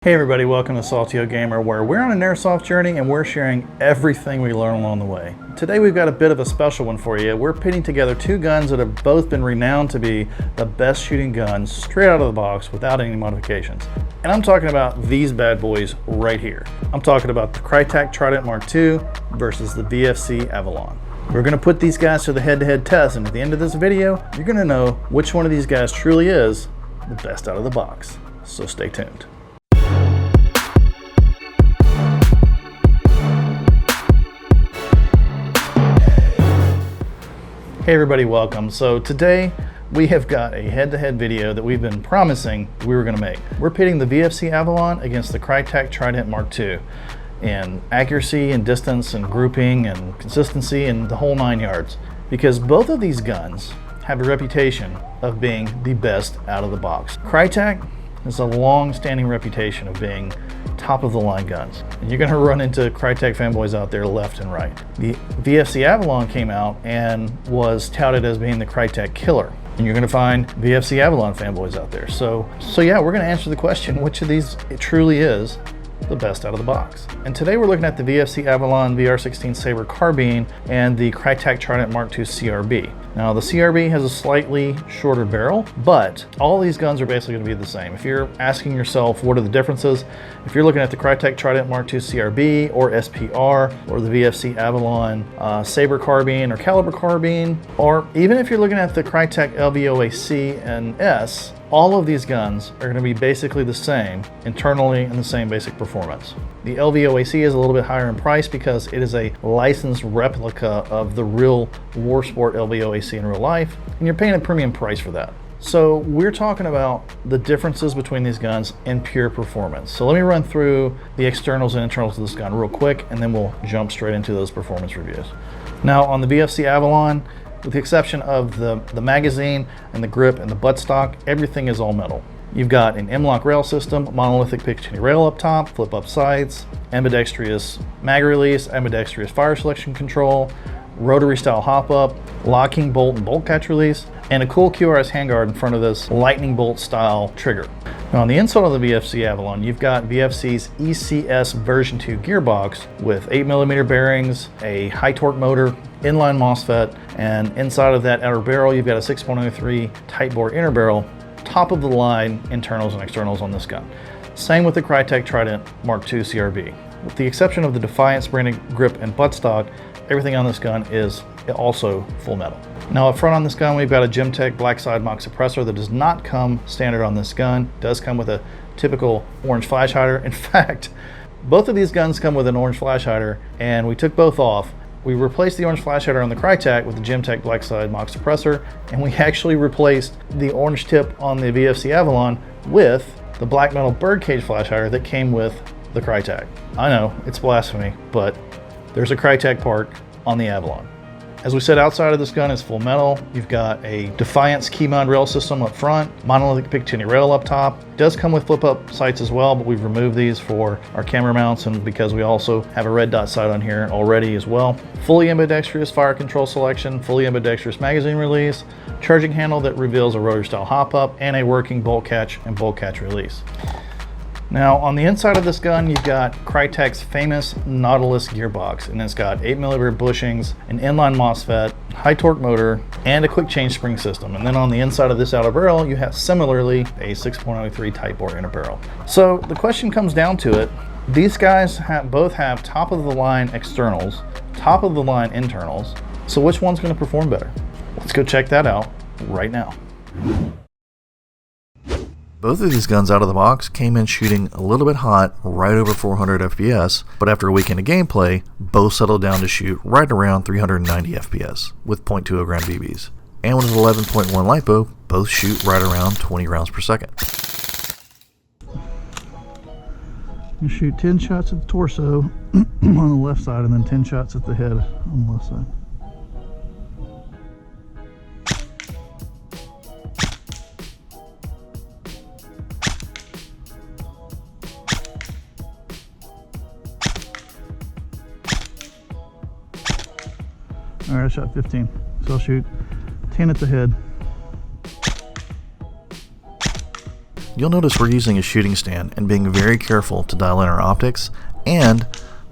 Hey everybody, welcome to SaltyOldGamer, where we're on an airsoft journey and we're sharing everything we learn along the way. Today we've got a bit of a special one for you. We're pitting together two guns that have both been renowned to be the best shooting guns straight out of the box without any modifications. And I'm talking about these bad boys right here. I'm talking about the Krytac Trident MK2 versus the VFC Avalon. We're going to put these guys to the head-to-head test, and at the end of this video, you're going to know which one of these guys truly is the best out of the box. So stay tuned. Hey everybody, welcome. So today we have got a head-to-head video that we've been promising we were going to make. We're pitting the VFC Avalon against the Krytac Trident MK2 in accuracy and distance and grouping and consistency and the whole 9 yards, because both of these guns have a reputation of being the best out of the box. Krytac has a long-standing reputation of being top-of-the-line guns. And you're going to run into Krytac fanboys out there left and right. The VFC Avalon came out and was touted as being the Krytac killer. And you're going to find VFC Avalon fanboys out there. So yeah, we're going to answer the question, which of these it truly is the best out of the box. And today we're looking at the VFC Avalon VR16 Saber Carbine and the Krytac Trident MK2 CRB. Now the CRB has a slightly shorter barrel, but all these guns are basically going to be the same. If you're asking yourself what are the differences, if you're looking at the Krytac Trident MK2 CRB or SPR or the VFC Avalon Saber Carbine or Caliber Carbine, or even if you're looking at the Krytac LVOAC and S, all of these guns are going to be basically the same internally and the same basic performance. The LVOAC is a little bit higher in price because it is a licensed replica of the real war sport LVOAC in real life, and you're paying a premium price for that. So we're talking about the differences between these guns in pure performance. So let me run through the externals and internals of this gun real quick, and then we'll jump straight into those performance reviews. Now on the VFC Avalon, with the exception of the magazine and the grip and the buttstock, everything is all metal. You've got an M-LOK rail system, monolithic Picatinny rail up top, flip-up sights, ambidextrous mag release, ambidextrous fire selection control, rotary style hop-up, locking bolt and bolt catch release, and a cool QRS handguard in front of this lightning bolt style trigger. Now on the inside of the VFC Avalon, you've got VFC's ECS version 2 gearbox with 8mm bearings, a high torque motor, inline MOSFET, and inside of that outer barrel, you've got a 6.03 tight bore inner barrel, top of the line internals and externals on this gun. Same with the Krytac Trident MK2 CRB. With the exception of the Defiance branded grip and buttstock, everything on this gun is also full metal. Now up front on this gun, we've got a Gemtech black side mock suppressor that does not come standard on this gun. It does come with a typical orange flash hider. In fact, both of these guns come with an orange flash hider, and we took both off. We replaced the orange flash hider on the Krytac with the Gemtech black side mock suppressor, and we actually replaced the orange tip on the VFC Avalon with the black metal birdcage flash hider that came with the Krytac. I know, it's blasphemy, but there's a Krytac part on the Avalon. As we said, outside of this gun is full metal. You've got a Defiance key mount rail system up front, monolithic Picatinny rail up top. It does come with flip-up sights as well, but we've removed these for our camera mounts and because we also have a red dot sight on here already as well. Fully ambidextrous fire control selection, fully ambidextrous magazine release, charging handle that reveals a rotary style hop-up, and a working bolt catch and bolt catch release. Now on the inside of this gun, you've got Krytac's famous Nautilus gearbox, and it's got 8mm bushings, an inline MOSFET, high torque motor, and a quick change spring system. And then on the inside of this outer barrel, you have similarly a 6.03 tight bore inner barrel. So the question comes down to it, these guys both have top of the line externals, top of the line internals. So which one's going to perform better? Let's go check that out right now. Both of these guns out of the box came in shooting a little bit hot, right over 400 FPS, but after a weekend of gameplay, both settled down to shoot right around 390 FPS with .20 gram BBs. And with 11.1 LiPo, both shoot right around 20 rounds per second. You shoot 10 shots at the torso on the left side and then 10 shots at the head on the left side. All right, I shot 15, so I'll shoot 10 at the head. you'll notice we're using a shooting stand and being very careful to dial in our optics and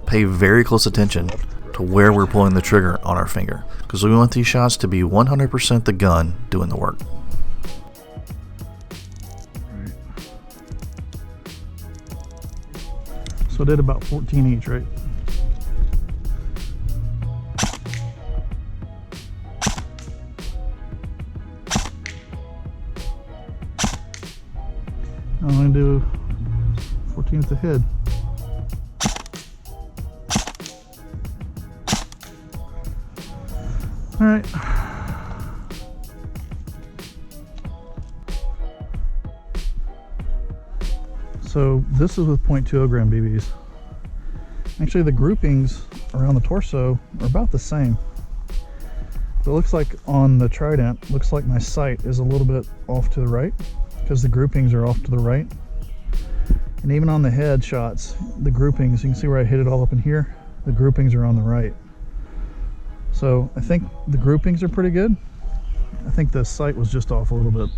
pay very close attention to where we're pulling the trigger on our finger, because we want these shots to be 100% the gun doing the work. Right. So I did about 14 each, right? I'm going to do 14 at the head. All right. So this is with 0.20 gram BBs. Actually, the groupings around the torso are about the same. But it looks like on the Trident, looks like my sight is a little bit off to the right, because the groupings are off to the right. And even on the head shots, the groupings, you can see where I hit it all up in here, the groupings are on the right. So I think the groupings are pretty good. I think the sight was just off a little bit.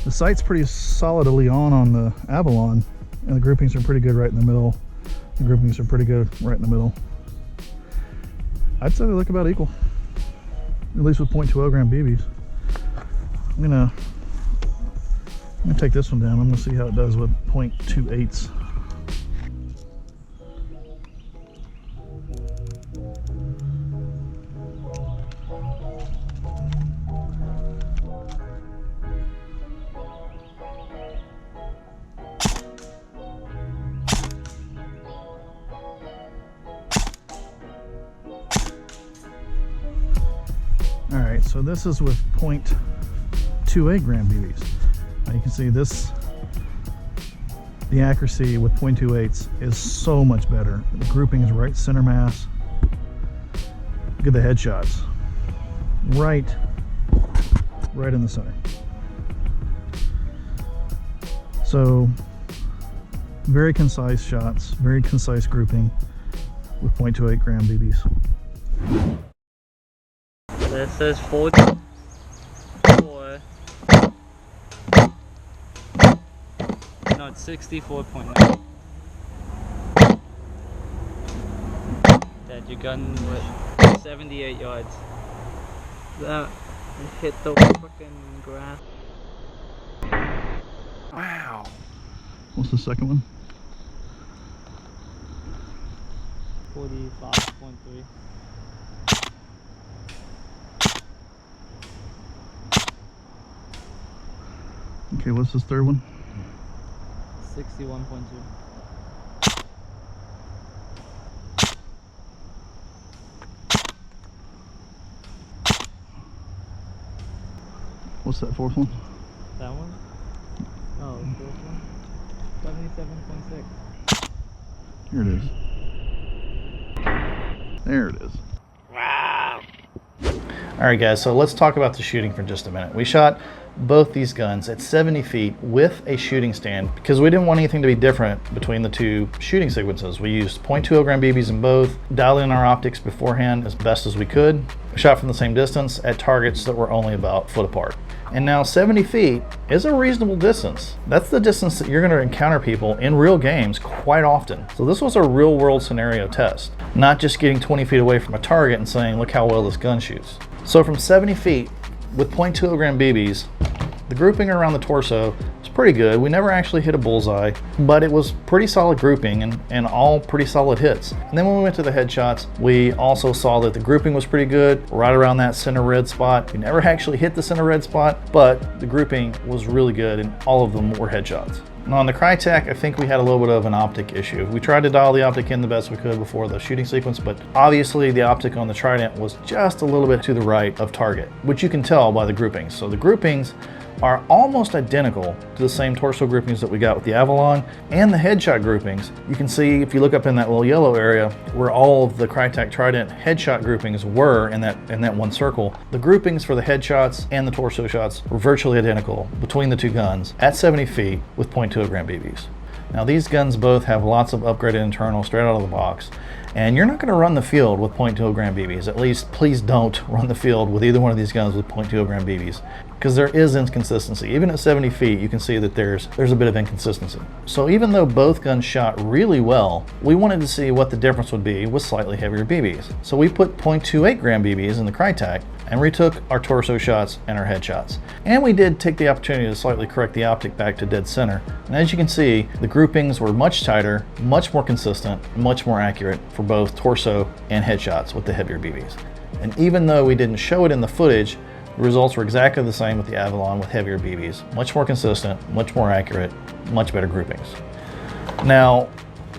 The sight's pretty solidly on the Avalon, and the groupings are pretty good right in the middle. The groupings are pretty good right in the middle. I'd say they look about equal, at least with 0.20 gram BBs. I'm gonna take this one down. I'm gonna see how it does with 0.28s. All right, so this is with 0.28 gram BBs. Now you can see this, the accuracy with 0.28s is so much better. The grouping is right center mass. Look at the headshots. Right in the center. So very concise shots, very concise grouping with 0.28 gram BBs. This is 44. No, it's 64.9. That your gun with 78 yards. That hit the fucking grass. Wow. What's the second one? 45.3. Okay, what's this third one? 61.2. What's that fourth one? That one? Oh, the fourth one? 77.6. Here it is. There it is. Wow. All right, guys, so let's talk about the shooting for just a minute. We shot both these guns at 70 feet with a shooting stand because we didn't want anything to be different between the two shooting sequences. We used 0.20 gram BBs in both, dialed in our optics beforehand as best as we could. We shot from the same distance at targets that were only about a foot apart. And now 70 feet is a reasonable distance. That's the distance that you're going to encounter people in real games quite often. So this was a real world scenario test, not just getting 20 feet away from a target and saying, look how well this gun shoots. So from 70 feet with 0.20 gram BBs, the grouping around the torso was pretty good. We never actually hit a bullseye, but it was pretty solid grouping and all pretty solid hits. And then when we went to the headshots, we also saw that the grouping was pretty good, right around that center red spot. We never actually hit the center red spot, but the grouping was really good and all of them were headshots. Now on the Krytac, I think we had a little bit of an optic issue. We tried to dial the optic in the best we could before the shooting sequence, but obviously the optic on the Trident was just a little bit to the right of target, which you can tell by the groupings. So the groupings are almost identical to the same torso groupings that we got with the Avalon and the headshot groupings. You can see if you look up in that little yellow area where all of the Krytac Trident headshot groupings were in that one circle. The groupings for the headshots and the torso shots were virtually identical between the two guns at 70 feet with 0.20 gram BBs. Now these guns both have lots of upgraded internal straight out of the box, And you're not going to run the field with .20 gram BBs. At least, please don't run the field with either one of these guns with .20 gram BBs, because there is inconsistency. Even at 70 feet, you can see that there's a bit of inconsistency. So even though both guns shot really well, we wanted to see what the difference would be with slightly heavier BBs. So we put .28 gram BBs in the Krytac and retook our torso shots and our head shots. And we did take the opportunity to slightly correct the optic back to dead center. And as you can see, the groupings were much tighter, much more consistent, much more accurate for both torso and head shots with the heavier BBs. And even though we didn't show it in the footage, the results were exactly the same with the Avalon with heavier BBs. Much more consistent, much more accurate, much better groupings. Now,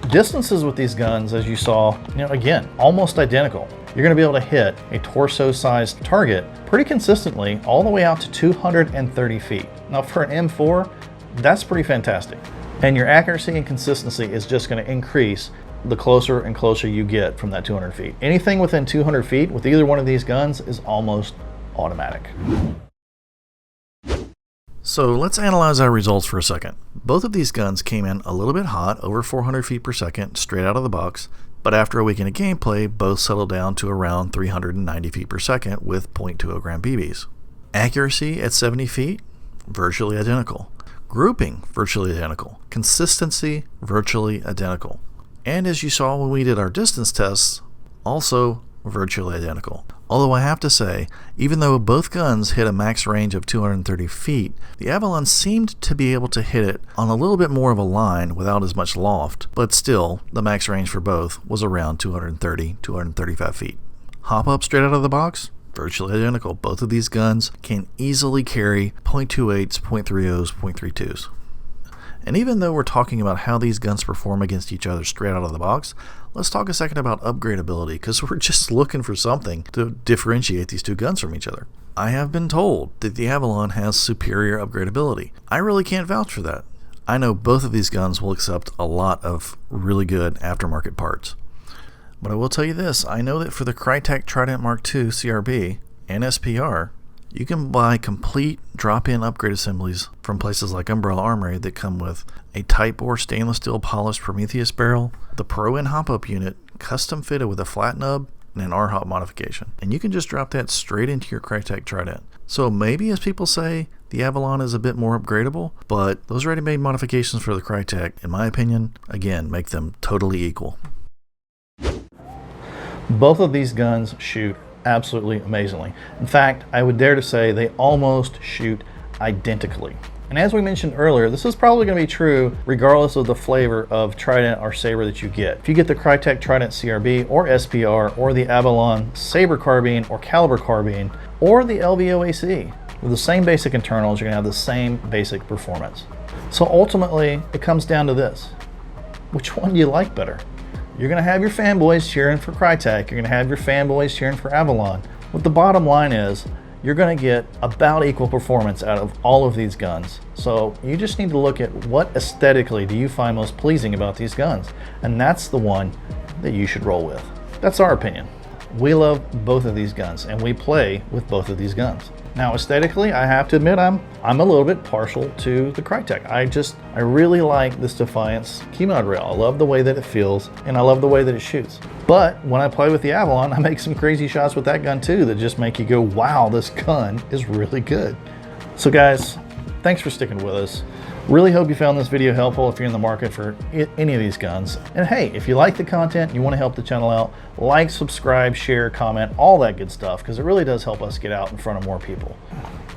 distances with these guns, as you saw, again, almost identical. You're going to be able to hit a torso-sized target pretty consistently all the way out to 230 feet. Now for an M4, that's pretty fantastic. And your accuracy and consistency is just going to increase the closer and closer you get from that 200 feet. Anything within 200 feet with either one of these guns is almost automatic. So let's analyze our results for a second. Both of these guns came in a little bit hot, over 400 feet per second, straight out of the box, but after a weekend of gameplay, both settled down to around 390 feet per second with .20 gram BBs. Accuracy at 70 feet, virtually identical. Grouping, virtually identical. Consistency, virtually identical. And as you saw when we did our distance tests, also virtually identical. Although I have to say, even though both guns hit a max range of 230 feet, the Avalon seemed to be able to hit it on a little bit more of a line without as much loft, but still, the max range for both was around 230, 235 feet. Hop up straight out of the box? Virtually identical. Both of these guns can easily carry .28s, .30s, .32s. And even though we're talking about how these guns perform against each other straight out of the box, let's talk a second about upgradability, because we're just looking for something to differentiate these two guns from each other. I have been told that the Avalon has superior upgradability. I really can't vouch for that. I know both of these guns will accept a lot of really good aftermarket parts. But I will tell you this, I know that for the Krytac Trident MK2 CRB and SPR, you can buy complete drop-in upgrade assemblies from places like Umbrella Armory that come with a tight bore stainless steel polished Prometheus barrel, the Pro-In hop-up unit, custom fitted with a flat nub, and an R-Hop modification. And you can just drop that straight into your Krytac Trident. So maybe, as people say, the Avalon is a bit more upgradable, but those ready-made modifications for the Krytac, in my opinion, again, make them totally equal. Both of these guns shoot absolutely amazingly. In fact, I would dare to say they almost shoot identically. And as we mentioned earlier, this is probably going to be true regardless of the flavor of Trident or Saber that you get. If you get the Krytac Trident CRB or SPR or the Avalon Saber Carbine or Caliber Carbine or the LVOAC, with the same basic internals, you're going to have the same basic performance. So ultimately, it comes down to this. Which one do you like better? You're going to have your fanboys cheering for Krytac. You're going to have your fanboys cheering for Avalon. What the bottom line is, you're going to get about equal performance out of all of these guns. So you just need to look at what aesthetically do you find most pleasing about these guns. And that's the one that you should roll with. That's our opinion. We love both of these guns and we play with both of these guns. Now aesthetically, I have to admit I'm a little bit partial to the Krytac. I really like this Defiance key mod rail. I love the way that it feels and I love the way that it shoots. But when I play with the Avalon, I make some crazy shots with that gun too that just make you go, wow, this gun is really good. So guys, thanks for sticking with us. Really hope you found this video helpful if you're in the market for any of these guns. And hey, if you like the content and you want to help the channel out, like, subscribe, share, comment, all that good stuff, because it really does help us get out in front of more people.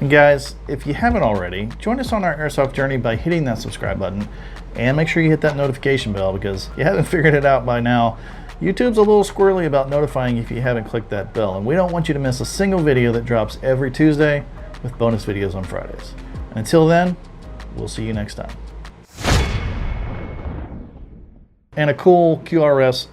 And guys, if you haven't already, join us on our airsoft journey by hitting that subscribe button and make sure you hit that notification bell, because if you haven't figured it out by now, YouTube's a little squirrely about notifying if you haven't clicked that bell, and we don't want you to miss a single video that drops every Tuesday with bonus videos on Fridays. And until then, we'll see you next time. And a cool QRS